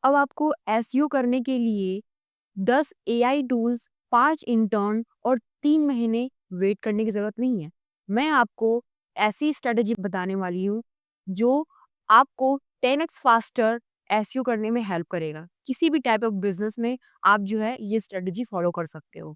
अब आपको एसईओ करने के लिए 10 एआई टूल्स, 5 इंटर्न और 3 महीने वेट करने की ज़रूरत नहीं है। मैं आपको ऐसी स्ट्रैटेजी बताने वाली हूँ, जो आपको 10x फास्टर एसईओ करने में हेल्प करेगा। किसी भी टाइप ऑफ बिज़नेस में आप जो है ये स्ट्रैटेजी फ़ॉलो कर सकते हो।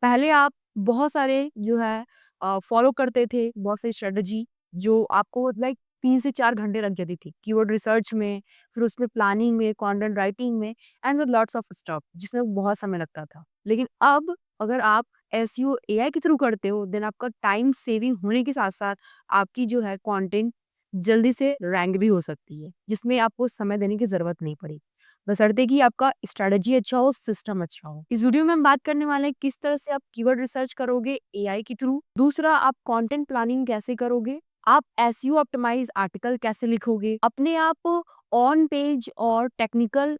पहले आप बहुत सारे जो है फ़ॉलो करते थे, बहुत सारी स्ट्रैटेजी जो आपको लाइक 3 से 4 घंटे लग जाती थी। कीवर्ड रिसर्च में, फिर उसमें प्लानिंग में, कंटेंट राइटिंग में एंड लॉट्स ऑफ स्टफ जिसमें बहुत समय लगता था। लेकिन अब अगर आप एसईओ एआई के थ्रू करते हो देन आपका टाइम सेविंग होने के साथ-साथ आपकी जो है कंटेंट जल्दी से रैंक भी हो सकती है, जिसमें आपको समय देने की ज़रूरत नहीं पड़ी। बशर्ते कि आपका स्ट्रैटेजी अच्छा हो, सिस्टम अच्छा हो। इस वीडियो में हम बात करने वाले हैं किस तरह से आप कीवर्ड रिसर्च करोगे एआई के थ्रू। दूसरा, आप कंटेंट प्लानिंग कैसे करोगे? आप एसईओ ऑप्टिमाइज़ आर्टिकल कैसे लिखोगे? अपने आप ऑन पेज और टेक्निकल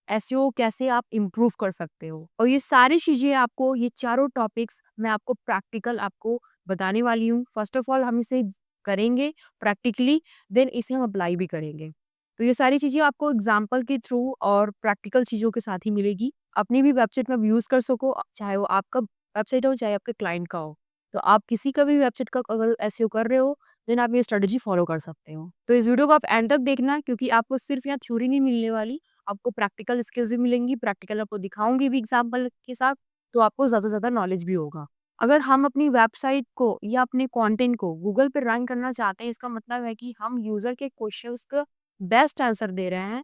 एसईओ कैसे आप इम्प्रूव कर सकते हो? और ये सारी चीज़ें आपको ये चारों टॉपिक्स मैं आपको प्रैक्टिकल आपको बताने वाली हूँ। फर्स्ट ऑफ ऑल हम इसे करेंगे प्रैक्टिकली, देन इसे हम अप्लाई भी करेंगे। तो ये सारी चीज़ें आपको एग्ज़ाम्पल के थ्रू और प्रैक्टिकल चीज़ों के साथ ही मिलेगी। अपनी भी वेबसाइट में आप यूज़ कर सको, चाहे वो आपका वेबसाइट हो, चाहे आपके क्लाइंट का हो। तो आप किसी का भी वेबसाइट का अगर एसईओ कर रहे हो, देन आप ये स्ट्रैटेजी फ़ॉलो कर सकते हो। तो इस वीडियो को आप एंड तक देखना, क्योंकि आपको सिर्फ़ यहाँ थ्योरी नहीं मिलने वाली, आपको प्रैक्टिकल स्किल्स भी मिलेंगी, प्रैक्टिकल आपको दिखाऊँगी भी एग्ज़ाम्पल के साथ, तो आपको ज़्यादा से ज़्यादा नॉलेज भी होगा। अगर हम अपनी वेबसाइट को या अपने कंटेंट को गूगल पे रैंक करना चाहते हैं, इसका मतलब है कि हम यूज़र के क्वेश्चंस का बेस्ट आंसर दे रहे हैं,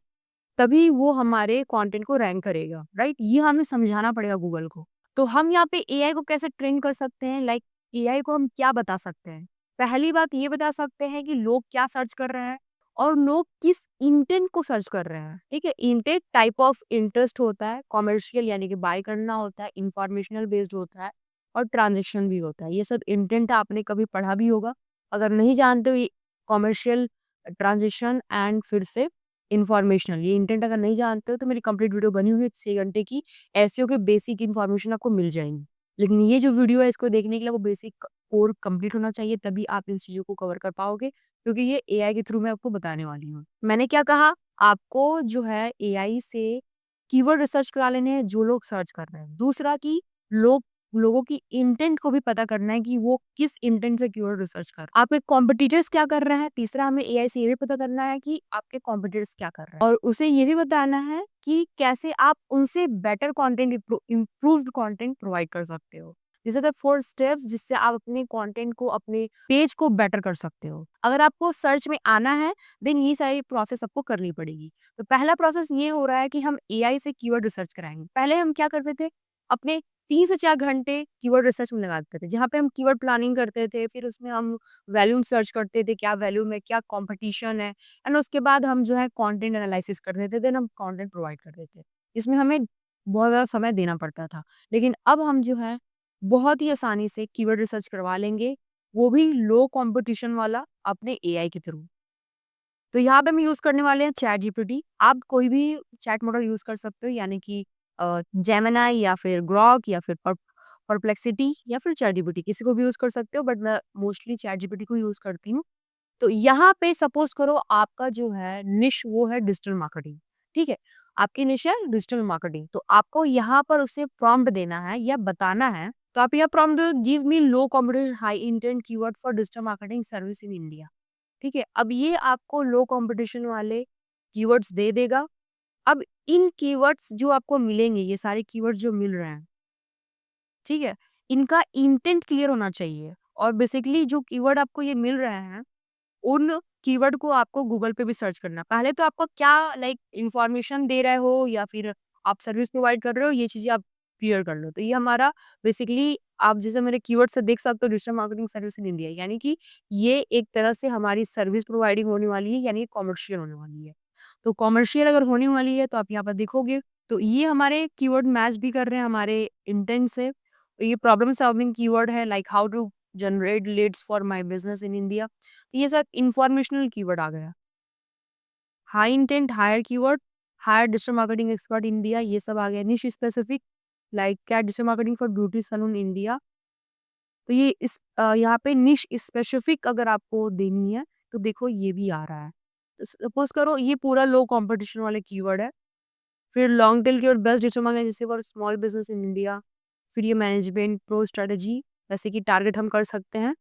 तभी वो हमारे कंटेंट को रैंक करेगा, राइट? ये हमें समझाना पड़ेगा गूगल को। तो हम यहाँ पे एआई को कैसे ट्रेन कर सकते हैं, लाइक एआई को हम क्या बता सकते हैं? पहली बात ये बता सकते हैं कि लोग क्या सर्च कर रहे हैं और लोग किस इंटेंट को सर्च कर रहे हैं, ठीक है? इंटेंट टाइप ऑफ इंटरेस्ट होता है, कमर्शियल यानी कि बाय करना होता है, इंफॉर्मेशनल बेस्ड होता है और ट्रांज़ैक्शन भी होता है। ये सब इंटेंट आपने कभी पढ़ा भी होगा। अगर नहीं जानते हो ये कमर्शियल, ट्रांज़ैक्शन एंड फिर से इन्फॉर्मेशनल, ये इंटेंट अगर नहीं जानते हो तो मेरी कंप्लीट वीडियो बनी हुई है 6 घंटे की, एसईओ के बेसिक इन्फॉर्मेशन आपको मिल जाएँगी। लेकिन ये जो वीडियो है इसको देखने के लिए वो बेसिक कोर कंप्लीट होना चाहिए, तभी आप इन चीज़ों को कवर कर पाओगे, क्योंकि ये एआई के थ्रू मैं आपको बताने वाली हूँ। मैंने क्या कहा, आपको जो है एआई से कीवर्ड रिसर्च करा लेने हैं जो लोग सर्च कर रहे हैं। दूसरा कि लोगों की इंटेंट को भी पता करना है कि वो किस इंटेंट से कीवर्ड रिसर्च कर रहे हैं। आपके कॉम्पिटिटर्स क्या कर रहे हैं? तीसरा, हमें एआई से ये भी पता करना है कि आपके कॉम्पिटिटर्स क्या कर रहे हैं और उसे ये भी बताना है कि कैसे आप उनसे better content improved content provide कर सकते हो। These are the 4 स्टेप्स जिससे आप अपने कंटेंट को, अपने पेज को बेटर कर सकते हो। अगर आपको सर्च में आना है, देन ये सारी प्रोसेस आपको करनी पड़ेगी। तो पहला प्रोसेस ये हो रहा है कि हम एआई से कीवर्ड रिसर्च कराएँगे। पहले हम क्या करते थे, अपने 3 से 4 घंटे कीवर्ड रिसर्च में लगा देते थे, जहाँ पे हम कीवर्ड प्लानिंग करते थे, फिर उसमें हम वैल्यूम सर्च करते थे, क्या वैल्यूम है, क्या कॉम्पिटिशन है एंड उसके बाद हम जो है कंटेंट एनालिसिस करते थे, देन हम कंटेंट प्रोवाइड करते थे। इसमें हमें बहुत ज़्यादा समय देना पड़ता था। लेकिन अब हम जो है बहुत ही आसानी से कीवर्ड रिसर्च करवा लेंगे, वो भी लो कॉम्पिटिशन वाला अपने एआई के थ्रू। तो यहाँ पे हम यूज़ करने वाले हैं चैट जीपीटी। आप कोई भी चैट मॉडल यूज़ कर सकते हो, यानी कि जेमिनी या फिर ग्रॉक या फिर परप्लेक्सिटी या फिर चैट जीपीटी, किसी को भी यूज़ कर सकते हो, बट मैं मोस्टली चैट जीपीटी को यूज़ करती हूँ। तो यहाँ पे सपोज़ करो आपका जो है निश वो है डिजिटल मार्केटिंग, ठीक है? आपकी निश है डिजिटल मार्केटिंग, तो आपको यहाँ पर उसे प्रॉम्प्ट देना है या बताना है, तो आप यहाँ प्रॉम्प्ट दो, give me low competition high intent keyword for digital marketing service in India. ठीक है? अब ये आपको लो कॉम्पिटिशन वाले कीवर्ड्स दे देगा। अब इन कीवर्ड्स जो आपको मिलेंगे, ये सारे कीवर्ड्स जो मिल रहे हैं, ठीक है? इनका इंटेंट क्लियर होना चाहिए और बेसिकली जो कीवर्ड आपको ये मिल रहे हैं, उन कीवर्ड को आपको गूगल पे भी सर्च करना है। पहले तो आपको क्या लाइक इन्फॉर्मेशन दे रहे हो या फिर आप सर्विस प्रोवाइड कर रहे हो, ये चीज़ें आप क्लियर कर लो। तो ये हमारा बेसिकली आप जैसे मेरे कीवर्ड से देख सकते हो, digital marketing service in India, यानी कि ये एक तरह से हमारी सर्विस प्रोवाइडिंग होने वाली है, यानी कॉमर्शियल होने वाली है। तो कॉमर्शियल अगर होने वाली है तो आप यहाँ पर देखोगे, तो ये हमारे कीवर्ड मैच भी कर रहे हैं हमारे इंटेंट से। ये प्रॉब्लम सॉल्विंग कीवर्ड है, like how to generate leads for my business in India. ये सब इन्फॉर्मेशनल कीवर्ड आ गया। High intent hire keyword, hire digital marketing expert India, ये सब आ गया। निश स्पेसिफिक, लाइक क्या digital marketing for beauty salon India. तो ये यहाँ पे निश स्पेसिफिक अगर आपको देनी है तो देखो ये भी आ रहा है। तो सपोज करो ये पूरा लो कंपटीशन वाले कीवर्ड है। फिर लॉन्ग टेल की और बेस्ट डिजिटल मार्केटिंग जैसे for small business in India. फिर ये मैनेजमेंट प्रो स्ट्रेटजी, जैसे कि टारगेट हम कर सकते हैं।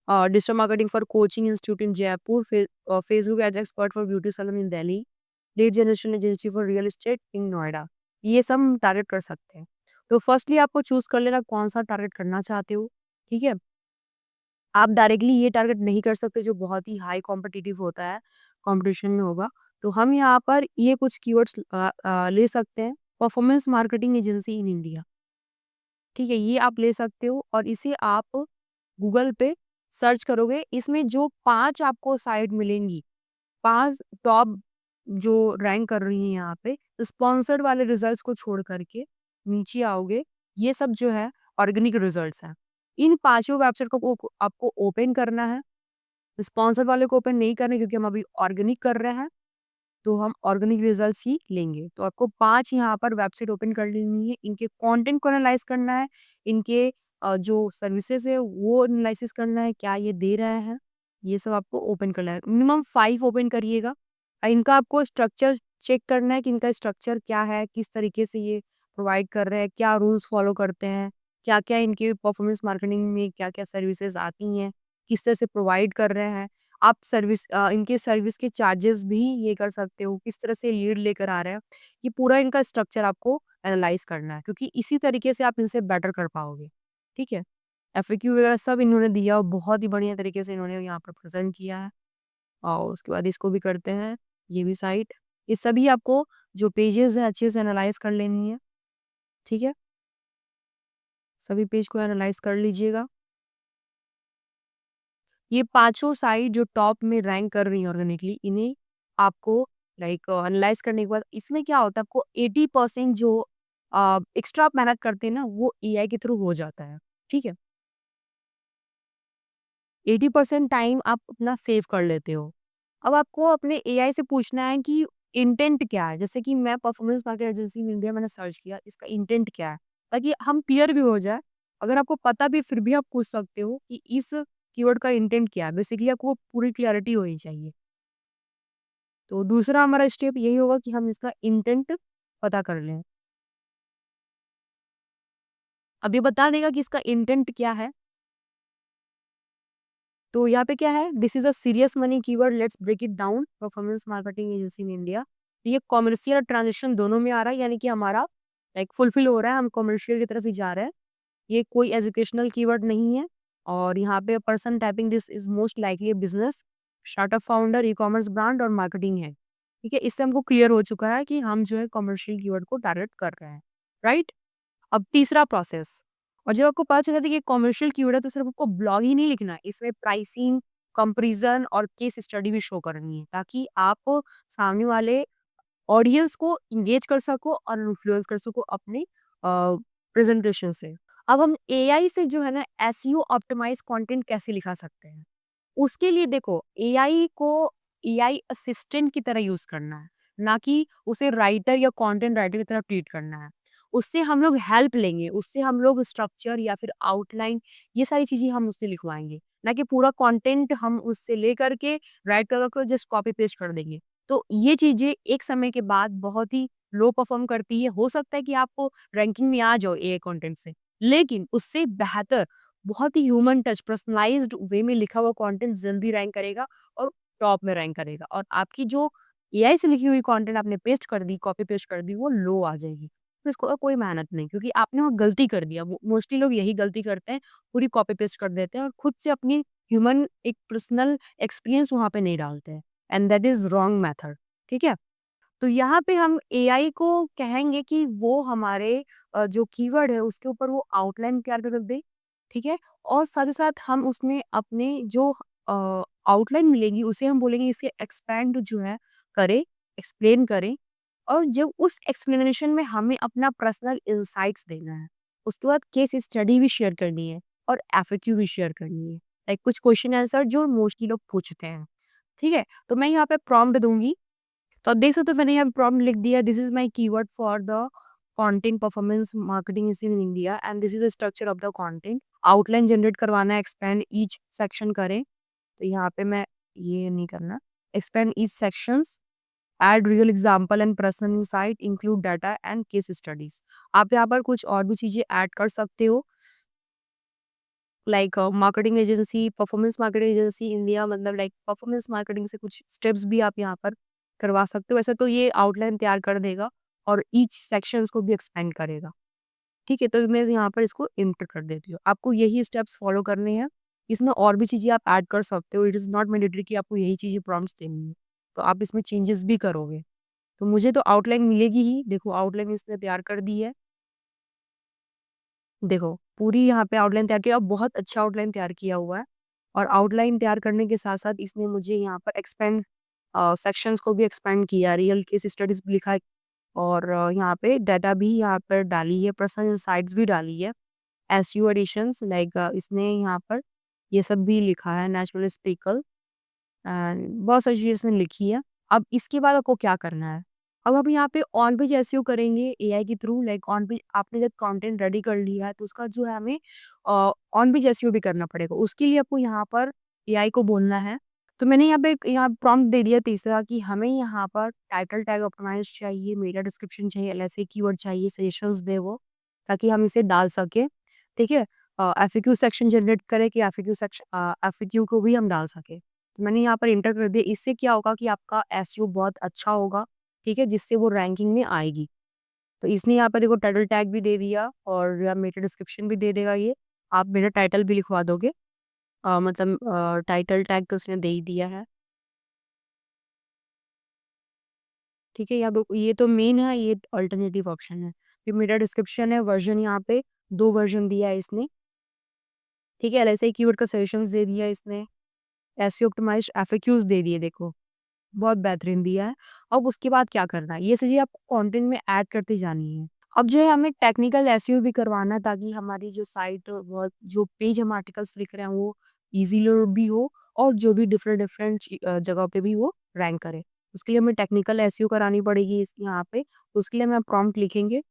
Digital marketing for coaching institute in Jaipur, Facebook ads expert for beauty salon in Delhi, lead generation agency for real estate in Noida. ये सब हम टारगेट कर सकते हैं। तो फर्स्टली आपको चूज कर लेना कौन सा टारगेट करना चाहते हो। ठीक है, आप डायरेक्टली ये टारगेट नहीं कर सकते जो बहुत ही हाई कॉम्पिटिटिव होता है, कंपटीशन में होगा। तो हम यहाँ पर ये कुछ कीवर्ड्स ले सकते हैं। Performance marketing agency in India, ठीक है, ये आप ले सकते हो और इसे आप गूगल पे सर्च करोगे। इसमें जो 5 आपको साइट मिलेंगी, 5 टॉप जो रैंक कर रही हैं यहाँ पे, स्पॉन्सर्ड वाले रिजल्ट्स को छोड़ करके नीचे आओगे, ये सब जो है ऑर्गेनिक रिजल्ट्स हैं। इन पाँचों वेबसाइट को आपको ओपन करना है। स्पॉन्सर्ड वाले को ओपन नहीं करना क्योंकि हम अभी ऑर्गेनिक कर रहे हैं, तो हम ऑर्गेनिक रिजल्ट्स ही लेंगे। तो आपको 5 यहाँ पर वेबसाइट ओपन कर लेनी है, इनके कंटेंट को एनालाइज़ करना है, इनके जो सर्विसेज़ है वो एनालिसिस करना है, क्या ये दे रहे हैं, ये सब आपको ओपन करना है। मिनिमम 5 ओपन करिएगा। इनका आपको स्ट्रक्चर चेक करना है कि इनका स्ट्रक्चर क्या है, किस तरीके से ये प्रोवाइड कर रहे हैं, क्या रूल्स फॉलो करते हैं, क्या-क्या इनके परफॉर्मेंस मार्केटिंग में क्या-क्या सर्विसेज़ आती हैं, किस तरह से प्रोवाइड कर रहे हैं। आप इनके सर्विस के चार्जेस भी ये कर सकते हो, किस तरह से लीड लेकर आ रहे हैं। ये पूरा इनका स्ट्रक्चर आपको एनालाइज़ करना है क्योंकि इसी तरीके से आप इनसे बेटर कर पाओगे, ठीक है? एफएक्यू वगैरह सब इन्होंने दिया और बहुत ही बढ़िया तरीके से इन्होंने यहाँ पर प्रेज़ेंट किया है। और उसके बाद इसको भी करते हैं, ये भी साइट। ये सभी आपको जो पेजेज़ हैं अच्छे से एनालाइज़ कर लेनी है, ठीक है? सभी पेज को एनालाइज़ कर लीजिएगा। ये पाँचों साइट जो टॉप में रैंक कर रही हैं ऑर्गेनिकली, इन्हें आपको लाइक एनालाइज़ करने के बाद इसमें क्या होता है, आपको 80% जो एक्स्ट्रा आप मेहनत करते हैं ना, वो एआई के थ्रू हो जाता है, ठीक है? 80% टाइम आप अपना सेव कर लेते हो। अब आपको अपने एआई से पूछना है कि इंटेंट क्या है? जैसे कि मैं performance marketing agency in India मैंने सर्च किया, इसका इंटेंट क्या है? ताकि हम क्लियर भी हो जाए। अगर आपको पता भी फिर भी आप पूछ सकते हो कि इस कीवर्ड का इंटेंट क्या है? बेसिकली आपको पूरी क्लैरिटी होनी चाहिए। तो दूसरा हमारा स्टेप यही होगा कि हम इसका इंटेंट पता कर लें। अब ये बता देगा कि इसका इंटेंट क्या है? तो यहाँ पे क्या है, this is a serious money keyword, let's break it down. Performance marketing agency in India, तो ये कॉमर्शियल और ट्रांजेक्शन दोनों में आ रहा है, यानी कि हमारा लाइक फुलफिल हो रहा है, हम कॉमर्शियल की तरफ ही जा रहे हैं। ये कोई एजुकेशनल कीवर्ड नहीं है। और यहाँ पे person typing this is most likely business, startup founder, e commerce brand और मार्केटिंग है। ठीक है, इससे हमको क्लियर हो चुका है कि हम जो है कॉमर्शियल कीवर्ड को टारगेट कर रहे हैं, राइट। अब तीसरा प्रोसेस, और जब आपको पता चल जाता है कि कॉमर्शियल कीवर्ड है तो सिर्फ आपको ब्लॉग ही नहीं लिखना है, इसमें प्राइसिंग, कंपैरिजन और केस स्टडी भी शो करनी है ताकि आप सामने वाले ऑडियंस को एंगेज कर सको और इन्फ्लुएंस कर सको अपने प्रेजेंटेशन से। अब हम एआई से जो है ना एसईओ ऑप्टिमाइज कंटेंट कैसे लिखा सकते हैं, उसके लिए देखो एआई को एआई असिस्टेंट की तरह यूज करना है, ना कि उसे राइटर या कंटेंट राइटर की तरह ट्रीट करना है। उससे हम लोग हेल्प लेंगे, उससे हम लोग स्ट्रक्चर या फिर आउटलाइन, ये सारी चीजें हम उससे लिखवाएंगे, ना कि पूरा कंटेंट हम उससे ले करके राइट कर जस्ट कॉपी पेस्ट कर देंगे। तो ये चीजें एक समय के बाद बहुत ही लो परफॉर्म करती है। हो सकता है कि आपको रैंकिंग में आ जाओ एआई कंटेंट से, लेकिन उससे बेहतर बहुत ही ह्यूमन टच पर्सनलाइज्ड वे में लिखा हुआ कंटेंट जल्दी रैंक करेगा और टॉप में रैंक करेगा। और आपकी जो एआई से लिखी हुई कंटेंट आपने पेस्ट कर दी, कॉपी पेस्ट कर दी, वो लो आ जाएगी। तो इसको कोई मेहनत नहीं, क्योंकि आपने वो गलती कर दिया। मोस्टली लोग यही गलती करते हैं, पूरी कॉपी पेस्ट कर देते हैं और खुद से अपनी ह्यूमन एक पर्सनल एक्सपीरियंस वहां पे नहीं डालते हैं, and that is wrong method. ठीक है, तो यहाँ पे हम एआई को कहेंगे कि वो हमारे जो कीवर्ड है उसके ऊपर वो आउटलाइन तैयार कर दे, ठीक है। और साथ ही साथ हम उसमें अपने जो आउटलाइन मिलेगी उसे हम बोलेंगे इसके एक्सपैंड जो है करे, एक्सप्लेन करे। और जब उस एक्सप्लेनेशन में हमें अपना पर्सनल इंसाइट्स देना है, उसके बाद केस स्टडी भी शेयर करनी है और एफएक्यू भी शेयर करनी है, लाइक कुछ क्वेश्चन आंसर जो मोस्टली लोग पूछते हैं। ठीक है, तो मैं यहाँ पे प्रॉम्प्ट दूंगी। तो आप देख सकते हो मैंने यहाँ प्रॉम्प्ट लिख दिया, this is my keyword for the content performance marketing is in India and this is the structure of the content. Outline generate करवाना है, एक्सपेंड ईच सेक्शन करें। तो यहाँ पे मैं ये नहीं करना, expand each sections add real example and personal insight, include data and case studies. आप यहाँ पर कुछ और भी चीजें ऐड कर सकते हो, like marketing agency, performance marketing agency India, मतलब लाइक परफॉर्मेंस मार्केटिंग से कुछ स्टेप्स भी आप यहाँ पर करवा सकते हो। वैसे तो ये आउटलाइन तैयार कर देगा और ईच सेक्शंस को भी एक्सपेंड करेगा। ठीक है, तो मैं यहाँ पर इसको इंटर कर देती हूँ। आपको यही स्टेप्स फॉलो करने हैं। इसमें और भी चीज़ें आप ऐड कर सकते हो। इट इज़ नॉट मैंडेटरी कि आपको यही चीज़ें प्रॉम्प्ट्स देनी है। तो आप इसमें चेंजेस भी करोगे। तो मुझे तो आउटलाइन मिलेगी ही। देखो आउटलाइन इसने तैयार कर दी है। देखो पूरी यहाँ पे आउटलाइन तैयार किया और बहुत अच्छा आउटलाइन तैयार किया हुआ है। और आउटलाइन तैयार करने के साथ-साथ इसने मुझे यहाँ पर एक्सपेंड सेक्शंस को भी एक्सपेंड किया, रियल केस स्टडीज़ भी लिखा है और यहाँ पे डाटा भी यहाँ पर डाली है, पर्सनल इनसाइट्स भी डाली है। एसईओ एडिशंस लाइक इसने यहाँ पर ये सब भी लिखा है, नेचुरल स्पीकल एंड बहुत सारी चीज़ें इसने लिखी है। अब इसके बाद आपको क्या करना है? अब हम यहाँ पे ऑन पेज एसईओ करेंगे एआई के थ्रू, लाइक ऑन पेज आपने जब कंटेंट रेडी कर लिया है तो उसका जो है हमें ऑन पेज एसईओ भी करना पड़ेगा। उसके लिए आपको यहाँ पर एआई को बोलना है। तो मैंने यहाँ पे यहाँ प्रॉम्प्ट दे दिया तीसरा कि हमें यहाँ पर टाइटल टैग ऑप्टिमाइज़ चाहिए, मेटा डिस्क्रिप्शन चाहिए, एलएसए कीवर्ड चाहिए, सजेशंस दे वो, ताकि हम इसे डाल सकें। ठीक है? एफएक्यू सेक्शन जनरेट करें कि एफएक्यू को भी हम डाल सकें। तो मैंने यहाँ पर एंटर कर दिया। इससे क्या होगा कि आपका एसईओ बहुत अच्छा होगा, ठीक है? जिससे वो रैंकिंग में आएगी। तो इसने यहाँ पर देखो टाइटल टैग भी दे दिया और या मेटा डिस्क्रिप्शन भी दे देगा ये। आप मेरा टाइटल भी लिखवा दोगे। मतलब टाइटल टैग तो उसने दे ही दिया है। ठीक है? ये तो मेन है, ये अल्टरनेटिव ऑप्शन है। ये मेरा डिस्क्रिप्शन है, वर्ज़न यहाँ पे 2 वर्ज़न दिया है इसने। ठीक है? एलएसआई कीवर्ड का सजेशंस दे दिया इसने। एसईओ ऑप्टिमाइज़्ड एफएक्यूज़ दे दिए देखो। बहुत बेहतरीन दिया है। अब उसके बाद क्या करना है? ये चीज़ें आपको कंटेंट में ऐड करते जानी है। अब जो है हमें टेक्निकल एसईओ भी करवाना है ताकि हमारी जो साइट बहुत जो पेज हम आर्टिकल्स लिख रहे हैं वो ईज़िली भी हो और जो भी डिफरेंट जगह पे भी वो रैंक करे। उसके लिए हमें टेक्निकल एसईओ करानी पड़ेगी इस यहाँ पे। तो उसके लिए हम प्रॉम्प्ट लिखेंगे।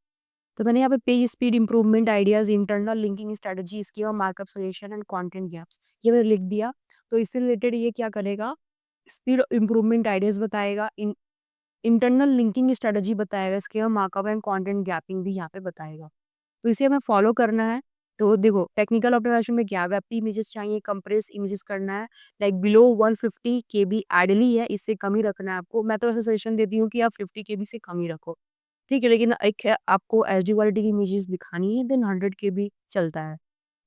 तो मैंने यहाँ पे page speed improvement ideas, internal linking strategy, schema markup suggestion and content gaps, ये मैंने लिख दिया। तो इससे रिलेटेड ये क्या करेगा, स्पीड इम्प्रूवमेंट आइडियाज़ बताएगा, इंटरनल लिंकिंग स्ट्रेटजी बताएगा, schema markup and content gapping भी यहाँ पे बताएगा। तो इसे हमें फॉलो करना है। तो देखो टेक्निकल ऑप्टिमाइजेशन में क्या वेब इमेजेस चाहिए, कंप्रेस इमेजेस करना है, लाइक बिलो 150 केबी आइडियली है, इससे कम ही रखना है आपको। मैं तो ऐसा सजेशन देती हूँ कि आप 50 केबी से कम ही रखो। ठीक है, लेकिन एक है आपको एचडी क्वालिटी की इमेजेस दिखानी है देन 100 केबी चलता है।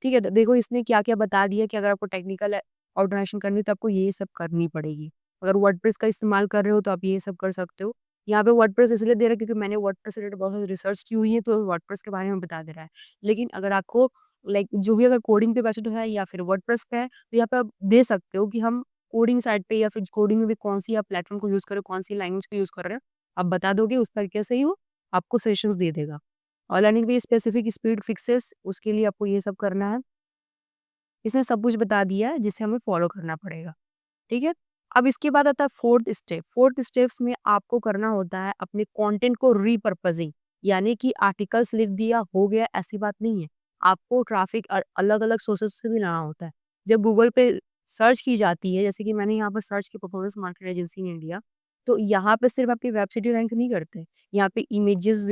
ठीक है, तो देखो इसने क्या-क्या बता दिया कि अगर आपको टेक्निकल ऑल्टरेशन करनी है तो आपको ये सब करनी पड़ेगी। अगर वर्डप्रेस का इस्तेमाल कर रहे हो तो आप ये सब कर सकते हो। यहाँ पे वर्डप्रेस इसलिए दे रहा है क्योंकि मैंने वर्डप्रेस से रिलेटेड बहुत सारी रिसर्च की हुई है तो वर्डप्रेस के बारे में बता दे रहा है। लेकिन अगर आपको लाइक जो भी अगर कोडिंग पे पैशन है या फिर वर्डप्रेस पे है तो यहाँ पे आप दे सकते हो कि हम कोडिंग साइड पे या फिर कोडिंग में भी कौन-सी आप प्लेटफ़ॉर्म को यूज़ कर रहे हो, कौन-सी लैंग्वेज को यूज़ कर रहे हो, आप बता दोगे उस तरीके से ही वो आपको सजेशंस दे देगा। और लर्निंग पे स्पेसिफिक स्पीड फिक्सेस उसके लिए आपको ये सब करना है। इसने सब कुछ बता दिया है जिसे हमें फॉलो करना पड़ेगा। ठीक है? अब इसके बाद आता है 4th स्टेप। 4th स्टेप्स में आपको करना होता है अपने कंटेंट को रीपर्पजिंग, यानी कि आर्टिकल्स लिख दिया हो गया ऐसी बात नहीं है। आपको ट्रैफिक अलग-अलग सोर्सेज़ से भी लाना होता है। जब गूगल पे सर्च की जाती है, जैसे कि मैंने यहाँ पर सर्च की performance marketing agency in India, तो यहाँ पे सिर्फ आपकी वेबसाइट ही रैंक नहीं करते। यहाँ पे इमेजेस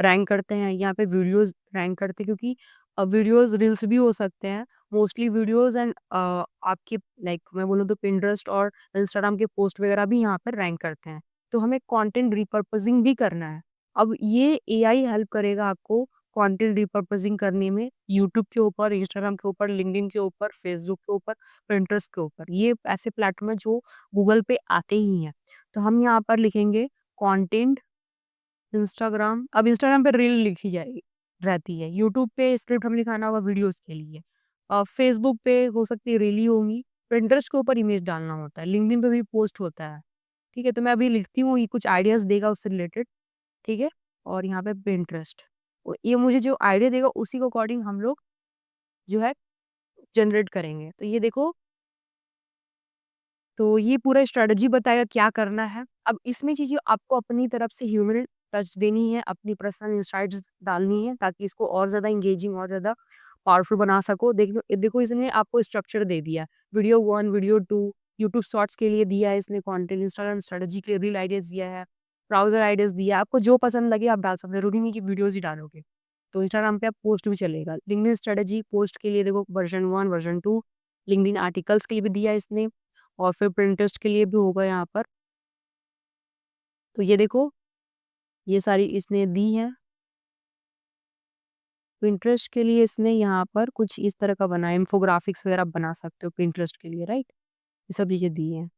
रैंक करते हैं, यहाँ पे वीडियोज़ रैंक करते हैं क्योंकि वीडियोज़ रील्स भी हो सकते हैं। मोस्टली वीडियोज़ एंड आपके लाइक मैं बोलूँ तो पिंटरेस्ट और इंस्टाग्राम के पोस्ट वगैरह भी यहाँ पर रैंक करते हैं। तो हमें कंटेंट रिपर्पसिंग भी करना है। अब ये एआई हेल्प करेगा आपको कंटेंट रिपर्पसिंग करने में यूट्यूब के ऊपर, इंस्टाग्राम के ऊपर, लिंक्डइन के ऊपर, फेसबुक के ऊपर, पिंटरेस्ट के ऊपर। ये ऐसे प्लेटफ़ॉर्म हैं जो गूगल पे आते ही हैं। तो हम यहाँ पर लिखेंगे कंटेंट इंस्टाग्राम, अब इंस्टाग्राम पे रील लिखी जाएगी रहती है, यूट्यूब पे स्क्रिप्ट हमें लिखाना होगा वीडियोज़ के लिए। फेसबुक पे हो सकती है रील ही होंगी, पिंटरेस्ट के ऊपर इमेज डालना होता है, लिंक्डइन पे भी पोस्ट होता है। ठीक है, तो मैं अभी लिखती हूँ, ये कुछ आइडियाज़ देगा उससे रिलेटेड, ठीक है? और यहाँ पे पिंटरेस्ट, ये मुझे जो आइडिया देगा उसी के अकॉर्डिंग हम लोग जो है जनरेट करेंगे। तो ये देखो, तो ये पूरा स्ट्रैटेजी बताएगा क्या करना है। अब इसमें चीज़ें आपको अपनी तरफ से ह्यूमन टच देनी है, अपनी पर्सनल इनसाइट्स डालनी है ताकि इसको और ज़्यादा एंगेजिंग और ज़्यादा पावरफुल बना सको। देखो देखो इसने आपको स्ट्रक्चर दे दिया, वीडियो 1, वीडियो 2, यूट्यूब शॉर्ट्स के लिए दिया है इसने कंटेंट, इंस्टाग्राम स्ट्रेटजी के लिए रील आइडियाज़ दिया है, ब्राउज़र आइडियाज़ दिया है। आपको जो पसंद लगे आप डाल सकते हैं, ज़रूरी नहीं कि वीडियोज़ ही डालोगे। तो इंस्टाग्राम पे आप पोस्ट भी चलेगा। लिंक्डइन स्ट्रेटजी पोस्ट के लिए देखो वर्ज़न 1, वर्ज़न 2, लिंक्डइन आर्टिकल्स के लिए भी दिया है इसने और फिर पिंटरेस्ट के लिए भी होगा यहाँ पर। तो ये देखो, ये सारी इसने दी हैं। पिंटरेस्ट के लिए इसने यहाँ पर कुछ इस तरह का बनाया, इन्फोग्राफिक्स वगैरह आप बना सकते हो पिंटरेस्ट के लिए, राइट? ये सब चीज़ें दी हैं।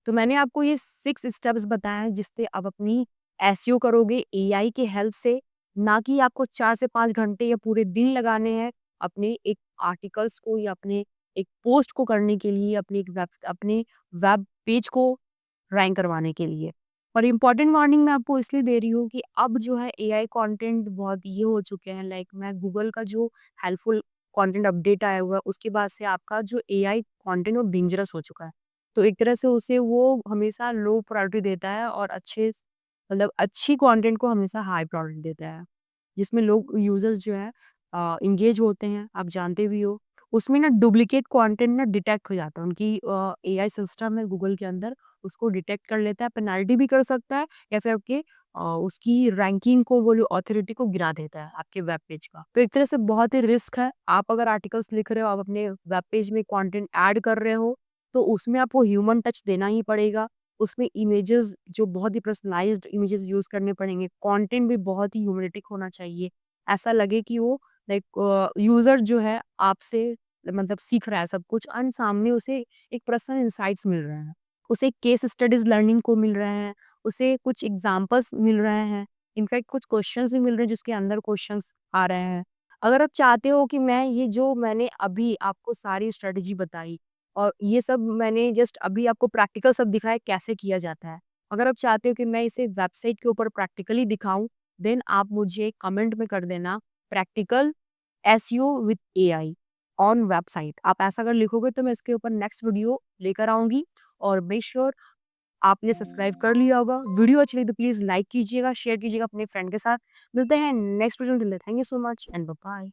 तो मैंने आपको ये 6 स्टेप्स बताए हैं जिससे आप अपनी एसईओ करोगे एआई के हेल्प से, ना कि आपको 4 से 5 घंटे या पूरे दिन लगाने हैं अपने एक आर्टिकल्स को या अपने एक पोस्ट को करने के लिए, अपने वेब पेज को रैंक करवाने के लिए। और इम्पोर्टेंट वार्निंग मैं आपको इसलिए दे रही हूँ कि अब जो है एआई कंटेंट बहुत ये हो चुके हैं, लाइक मैं गूगल का जो हेल्पफुल कंटेंट अपडेट आया हुआ है उसके बाद से आपका जो एआई कंटेंट वो डेंजरस हो चुका है। तो एक तरह से उसे वो हमेशा लो प्रायोरिटी देता है और अच्छी कंटेंट को हमेशा हाई प्रायोरिटी देता है। जिसमें लोग यूज़र्स जो है एंगेज होते हैं, आप जानते भी हो। उसमें ना डुप्लीकेट कंटेंट ना डिटेक्ट हो जाता है। उनकी एआई सिस्टम है गूगल के अंदर, उसको डिटेक्ट कर लेता है, पेनल्टी भी कर सकता है या फिर उसकी रैंकिंग को वो अथॉरिटी को गिरा देता है आपके वेब पेज का। तो एक तरह से बहुत ही रिस्क है। आप अगर आर्टिकल्स लिख रहे हो, आप अपने वेब पेज में कंटेंट ऐड कर रहे हो, तो उसमें आपको ह्यूमन टच देना ही पड़ेगा। उसमें इमेजेस जो बहुत ही पर्सनलाइज्ड इमेजेस यूज़ करने पड़ेंगे। कंटेंट भी बहुत ही ह्यूमैनिटिक होना चाहिए। ऐसा लगे कि वो लाइक यूज़र जो है आपसे मतलब सीख रहा है सब कुछ एंड सामने उसे एक पर्सनल इनसाइट्स मिल रहे हैं। उसे केस स्टडीज़ लर्निंग को मिल रहे हैं, उसे कुछ एग्ज़ाम्पल्स मिल रहे हैं, इनफैक्ट कुछ क्वेश्चंस भी मिल रहे हैं जिसके अंदर क्वेश्चंस आ रहे हैं। अगर आप चाहते हो कि मैंने अभी आपको सारी स्ट्रैटेजी बताई और ये सब मैंने जस्ट अभी आपको प्रैक्टिकल सब दिखाया कैसे किया जाता है। अगर आप चाहते हो कि मैं इसे वेबसाइट के ऊपर प्रैक्टिकली दिखाऊँ, देन आप मुझे कमेंट में कर देना practical SEO with AI on website. आप ऐसा अगर लिखोगे तो मैं इसके ऊपर नेक्स्ट वीडियो लेकर आऊँगी और मेक श्योर आपने सब्सक्राइब कर लिया होगा। वीडियो अच्छी लगी तो प्लीज़ लाइक कीजिएगा, शेयर कीजिएगा अपने फ्रेंड के साथ। मिलते हैं नेक्स्ट वीडियो में, till then thank you so much and bye bye.